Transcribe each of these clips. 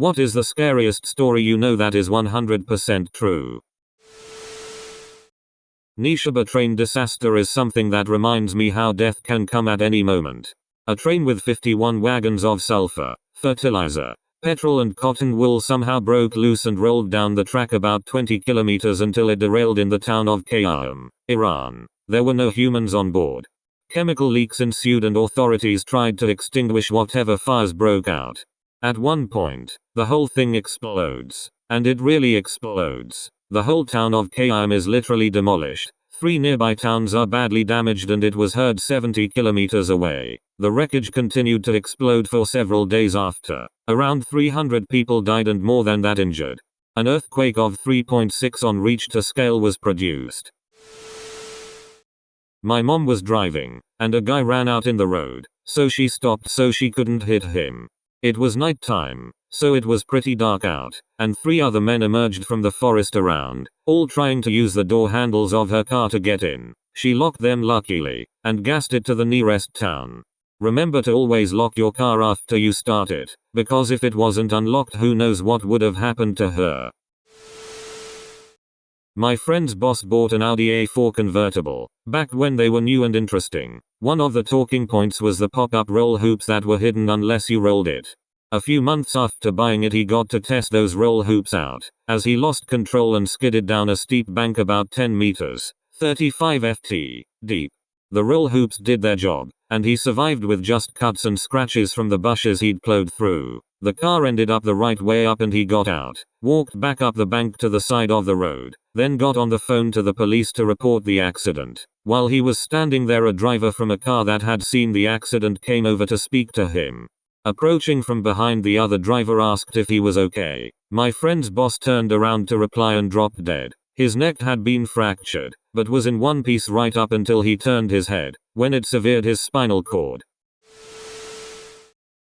What is the scariest story you know that is 100% true? Nishaba train disaster is something that reminds me how death can come at any moment. A train with 51 wagons of sulfur, fertilizer, petrol and cotton wool somehow broke loose and rolled down the track about 20 kilometers until it derailed in the town of Qayyum, Iran. There were no humans on board. Chemical leaks ensued and authorities tried to extinguish whatever fires broke out. At one point, the whole thing explodes. And it really explodes. The whole town of Qayyum is literally demolished. 3 nearby towns are badly damaged and it was heard 70 kilometers away. The wreckage continued to explode for several days after. Around 300 people died and more than that injured. An earthquake of 3.6 on Richter scale was produced. My mom was driving, and a guy ran out in the road, so she stopped so she couldn't hit him. It was night time, so it was pretty dark out, and 3 other men emerged from the forest around, all trying to use the door handles of her car to get in. She locked them luckily, and gassed it to the nearest town. Remember to always lock your car after you start it, because if it wasn't unlocked who knows what would have happened to her. My friend's boss bought an Audi A4 convertible, back when they were new and interesting. One of the talking points was the pop-up roll hoops that were hidden unless you rolled it. A few months after buying it he got to test those roll hoops out, as he lost control and skidded down a steep bank about 10 meters, 35 ft, deep. The roll hoops did their job, and he survived with just cuts and scratches from the bushes he'd plowed through. The car ended up the right way up and he got out, walked back up the bank to the side of the road, then got on the phone to the police to report the accident. While he was standing there a driver from a car that had seen the accident came over to speak to him. Approaching from behind the other driver asked if he was okay. My friend's boss turned around to reply and dropped dead. His neck had been fractured, but was in one piece right up until he turned his head, when it severed his spinal cord.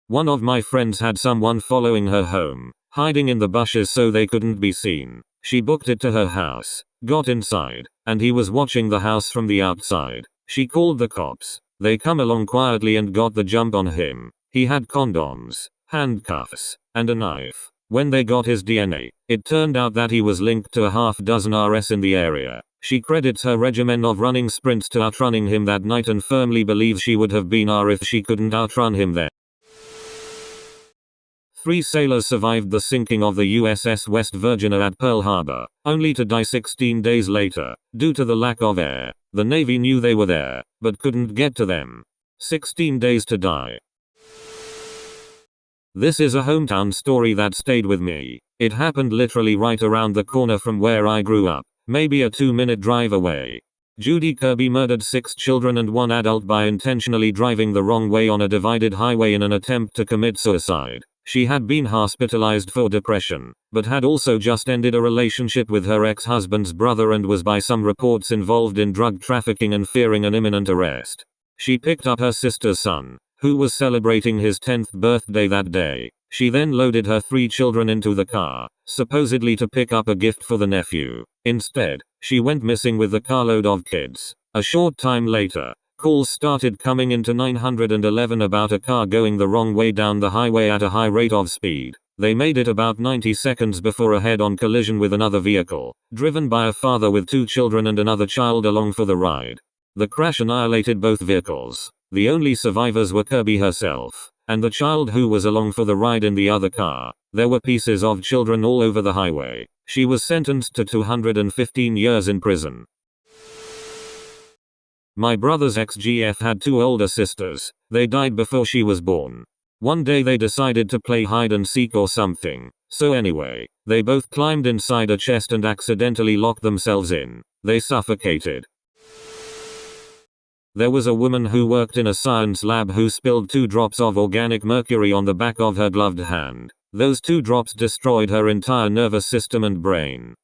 One of my friends had someone following her home, hiding in the bushes so they couldn't be seen. She booked it to her house, got inside, and he was watching the house from the outside. She called the cops. They come along quietly and got the jump on him. He had condoms, handcuffs, and a knife. When they got his DNA, it turned out that he was linked to a half-dozen RS in the area. She credits her regimen of running sprints to outrunning him that night and firmly believes she would have been R if she couldn't outrun him then. 3 sailors survived the sinking of the USS West Virginia at Pearl Harbor, only to die 16 days later, due to the lack of air. The Navy knew they were there, but couldn't get to them. 16 days to die. This is a hometown story that stayed with me. It happened literally right around the corner from where I grew up, maybe a 2-minute drive away. Judy Kirby murdered 6 children and 1 adult by intentionally driving the wrong way on a divided highway in an attempt to commit suicide. She had been hospitalized for depression, but had also just ended a relationship with her ex-husband's brother and was by some reports involved in drug trafficking and fearing an imminent arrest. She picked up her sister's son, who was celebrating his 10th birthday that day. She then loaded her 3 children into the car, supposedly to pick up a gift for the nephew. Instead, she went missing with the carload of kids. A short time later, calls started coming into 911 about a car going the wrong way down the highway at a high rate of speed. They made it about 90 seconds before a head-on collision with another vehicle, driven by a father with 2 children and another child along for the ride. The crash annihilated both vehicles. The only survivors were Kirby herself, and the child who was along for the ride in the other car. There were pieces of children all over the highway. She was sentenced to 215 years in prison. My brother's ex-GF had 2 older sisters. They died before she was born. One day they decided to play hide and seek or something. So anyway, they both climbed inside a chest and accidentally locked themselves in. They suffocated. There was a woman who worked in a science lab who spilled 2 drops of organic mercury on the back of her gloved hand. Those 2 drops destroyed her entire nervous system and brain.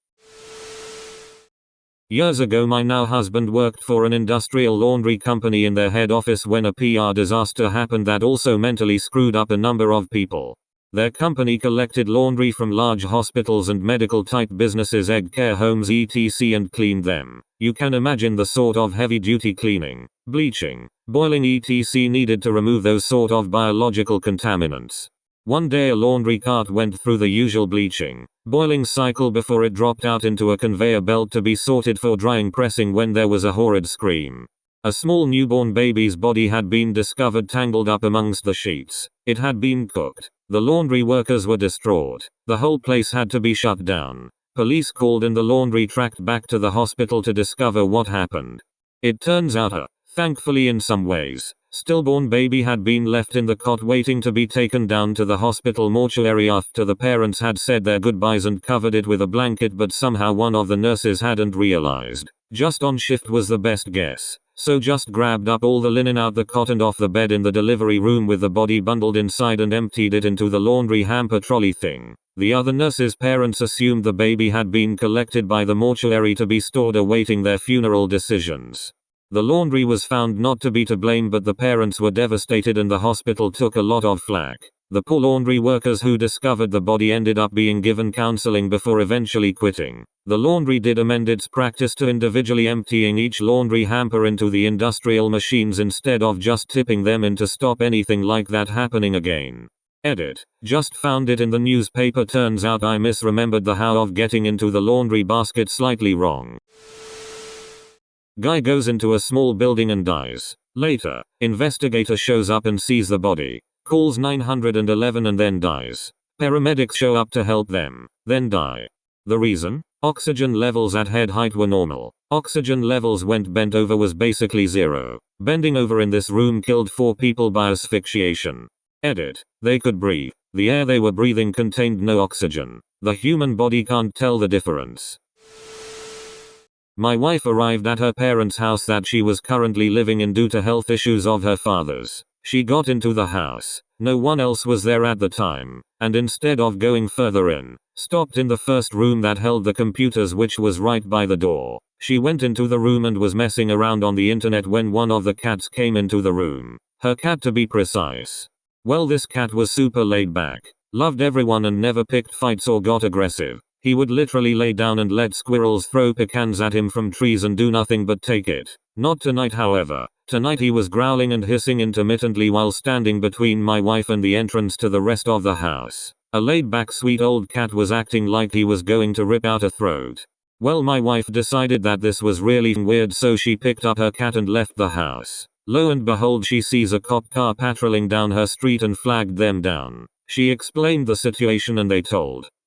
Years ago my now husband worked for an industrial laundry company in their head office when a PR disaster happened that also mentally screwed up a number of people. Their company collected laundry from large hospitals and medical type businesses, egg care homes etc. and cleaned them. You can imagine the sort of heavy duty cleaning, bleaching, boiling etc. needed to remove those sort of biological contaminants. One day a laundry cart went through the usual bleaching, boiling cycle before it dropped out into a conveyor belt to be sorted for drying pressing when there was a horrid scream. A small newborn baby's body had been discovered tangled up amongst the sheets. It had been cooked. The laundry workers were distraught. The whole place had to be shut down. Police called and the laundry tracked back to the hospital to discover what happened. It turns out thankfully in some ways, stillborn baby had been left in the cot waiting to be taken down to the hospital mortuary after the parents had said their goodbyes and covered it with a blanket, but somehow one of the nurses hadn't realized. Just on shift was the best guess. So just grabbed up all the linen out the cot and off the bed in the delivery room with the body bundled inside and emptied it into the laundry hamper trolley thing. The other nurse's parents assumed the baby had been collected by the mortuary to be stored awaiting their funeral decisions. The laundry was found not to be to blame, but the parents were devastated and the hospital took a lot of flack. The poor laundry workers who discovered the body ended up being given counseling before eventually quitting. The laundry did amend its practice to individually emptying each laundry hamper into the industrial machines instead of just tipping them in to stop anything like that happening again. Edit. Just found it in the newspaper. Turns out I misremembered the how of getting into the laundry basket slightly wrong. Guy goes into a small building and dies. Later, investigator shows up and sees the body. Calls 911 and then dies. Paramedics show up to help them, then die. The reason? Oxygen levels at head height were normal. Oxygen levels when bent over was basically zero. Bending over in this room killed 4 people by asphyxiation. Edit. They could breathe. The air they were breathing contained no oxygen. The human body can't tell the difference. My wife arrived at her parents' house that she was currently living in due to health issues of her father's. She got into the house. No one else was there at the time, and instead of going further in, stopped in the first room that held the computers, which was right by the door. She went into the room and was messing around on the internet when one of the cats came into the room. Her cat, to be precise. Well, this cat was super laid back, loved everyone and never picked fights or got aggressive. He would literally lay down and let squirrels throw pecans at him from trees and do nothing but take it. Not tonight, however. Tonight he was growling and hissing intermittently while standing between my wife and the entrance to the rest of the house. A laid-back sweet old cat was acting like he was going to rip out a throat. Well, my wife decided that this was really weird, so she picked up her cat and left the house. Lo and behold, she sees a cop car patrolling down her street and flagged them down. She explained the situation and they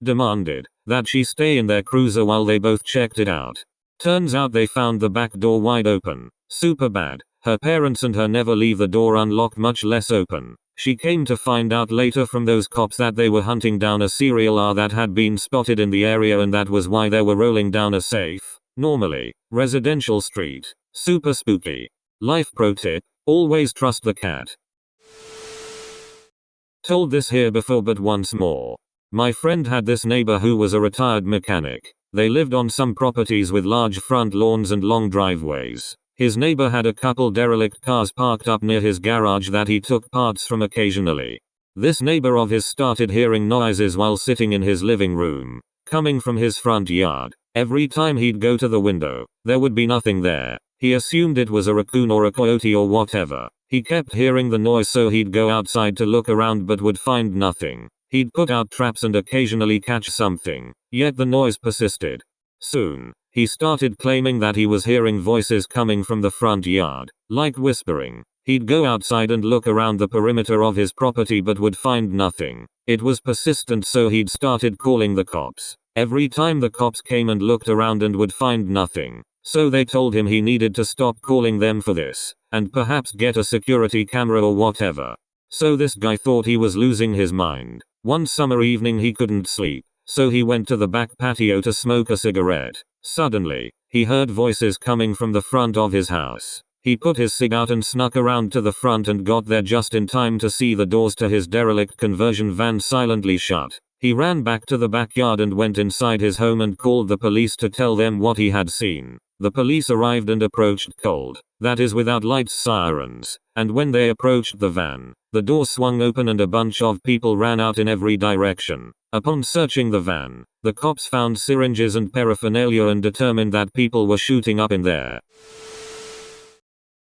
demanded that she stay in their cruiser while they both checked it out. Turns out they found the back door wide open. Super bad. Her parents and her never leave the door unlocked, much less open. She came to find out later from those cops that they were hunting down a serial killer that had been spotted in the area, and that was why they were rolling down a safe, normally residential street. Super spooky. Life pro tip: always trust the cat. Told this here before, but once more. My friend had this neighbor who was a retired mechanic. They lived on some properties with large front lawns and long driveways. His neighbor had a couple derelict cars parked up near his garage that he took parts from occasionally. This neighbor of his started hearing noises while sitting in his living room, coming from his front yard. Every time he'd go to the window, there would be nothing there. He assumed it was a raccoon or a coyote or whatever. He kept hearing the noise, so he'd go outside to look around but would find nothing. He'd put out traps and occasionally catch something, yet the noise persisted. Soon, he started claiming that he was hearing voices coming from the front yard, like whispering. He'd go outside and look around the perimeter of his property but would find nothing. It was persistent, so he'd started calling the cops. Every time the cops came and looked around and would find nothing. So they told him he needed to stop calling them for this, and perhaps get a security camera or whatever. So this guy thought he was losing his mind. One summer evening he couldn't sleep, so he went to the back patio to smoke a cigarette. Suddenly, he heard voices coming from the front of his house. He put his cig out and snuck around to the front and got there just in time to see the doors to his derelict conversion van silently shut. He ran back to the backyard and went inside his home and called the police to tell them what he had seen. The police arrived and approached cold, that is without lights, sirens, and when they approached the van, the door swung open and a bunch of people ran out in every direction. Upon searching the van, the cops found syringes and paraphernalia and determined that people were shooting up in there.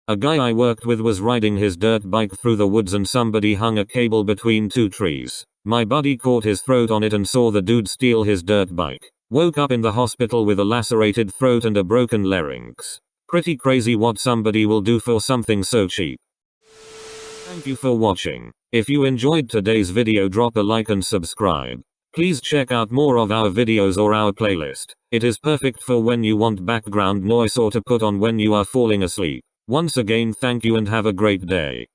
A guy I worked with was riding his dirt bike through the woods and somebody hung a cable between 2 trees. My buddy caught his throat on it and saw the dude steal his dirt bike. Woke up in the hospital with a lacerated throat and a broken larynx. Pretty crazy what somebody will do for something so cheap. Thank you for watching. If you enjoyed today's video, drop a like and subscribe. Please check out more of our videos or our playlist. It is perfect for when you want background noise or to put on when you are falling asleep. Once again, thank you and have a great day.